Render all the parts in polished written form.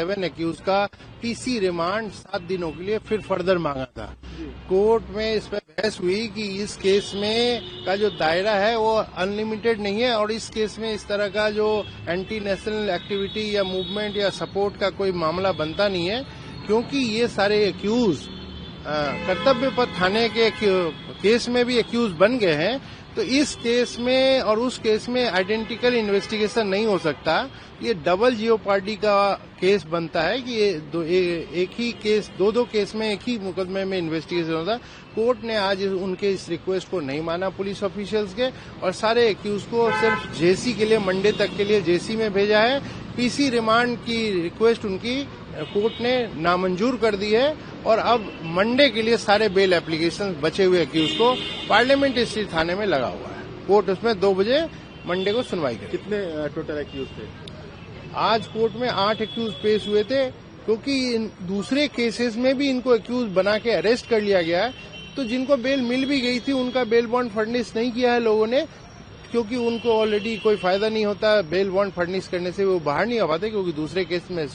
7 accused का PC remand 7 दिनों के लिए फिर फर्दर मांगा था। कोर्ट में इस पर बहस हुई कि इस केस में का जो दायरा है वो अनलिमिटेड नहीं है और इस केस में इस तरह का जो एंटी नेशनल एक्टिविटी या मूवमेंट या सपोर्ट का कोई मामला बनता नहीं है, क्योंकि ये सारे एक्यूज कर्तव्य पथ थाने के केस में भी एक्यूज बन गए हैं। तो इस केस में और उस केस में आइडेंटिकल इन्वेस्टिगेशन नहीं हो सकता। ये डबल जियोपार्डी का केस बनता है कि ये एक ही केस दो केस में एक ही मुकदमे में इन्वेस्टिगेशन होता। कोर्ट ने आज उनके इस रिक्वेस्ट को नहीं माना पुलिस ऑफिशियल्स के, और सारे एक्यूज को सिर्फ जेसी के लिए मंडे तक के लिए जेसी में भेजा है। पीसी रिमांड की रिक्वेस्ट उनकी कोर्ट ने नामंजूर कर दी है और अब मंडे के लिए सारे बेल एप्लीकेशन बचे हुए एक्यूज को पार्लियामेंट स्ट्रीट थाने में लगा हुआ है। कोर्ट उसमें 2 बजे मंडे को सुनवाई करेगी। कितने टोटल एक्यूज थे? आज कोर्ट में 8 एक्यूज पेश हुए थे, क्योंकि दूसरे केसेस में भी इनको एक्यूज बना के अरेस्ट कर लिया गया है। तो जिनको बेल मिल भी गई थी उनका बेल बॉन्ड फर्निश नहीं किया है लोगों ने, क्योंकि उनको ऑलरेडी कोई फायदा नहीं होता बेल बॉन्ड फर्निश करने से, वो बाहर नहीं आ पाते क्योंकि दूसरे केस में।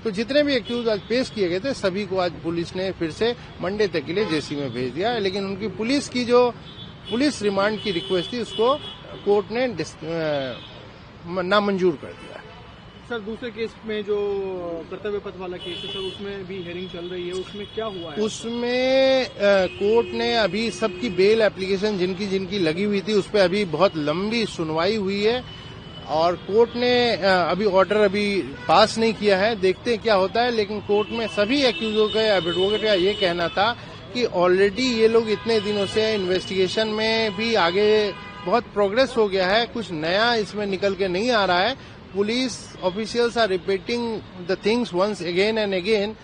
तो जितने भी एक्यूज आज पेश किए गए थे सभी को आज पुलिस ने फिर से मंडे तक के लिए जेसी में भेज दिया है। लेकिन उनकी पुलिस की जो पुलिस रिमांड की रिक्वेस्ट थी उसको कोर्ट ने नामंजूर कर दिया। सर, दूसरे केस में जो कर्तव्य पथ वाला केस है सर, उसमें भी हेयरिंग चल रही है, उसमें क्या हुआ है? उसमें कोर्ट ने अभी सबकी बेल एप्लीकेशन जिनकी जिनकी लगी हुई थी उस पर अभी बहुत लंबी सुनवाई हुई है और कोर्ट ने अभी ऑर्डर अभी पास नहीं किया है। देखते हैं क्या होता है। लेकिन कोर्ट में सभी एक्यूजों का एडवोकेट का ये कहना था कि ऑलरेडी ये लोग इतने दिनों से इन्वेस्टिगेशन में भी आगे बहुत प्रोग्रेस हो गया है, कुछ नया इसमें निकल के नहीं आ रहा है। Police officials are repeating the things once again and again.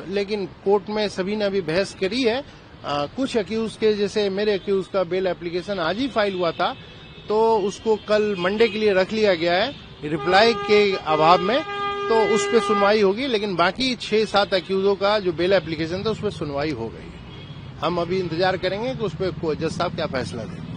लेकिन कोर्ट में सभी ने अभी बहस करी है। कुछ एक्यूज के, जैसे मेरे एक्यूज का बेल एप्लीकेशन आज ही फाइल हुआ था, तो उसको कल मंडे के लिए रख लिया गया है रिप्लाई के अभाव में, तो उस पर सुनवाई होगी। लेकिन बाकी 6-7 एक्यूजों का जो बेल एप्लीकेशन था उस पर सुनवाई हो गई। हम अभी इंतजार करेंगे कि उस पर जज साहब क्या फैसला दें।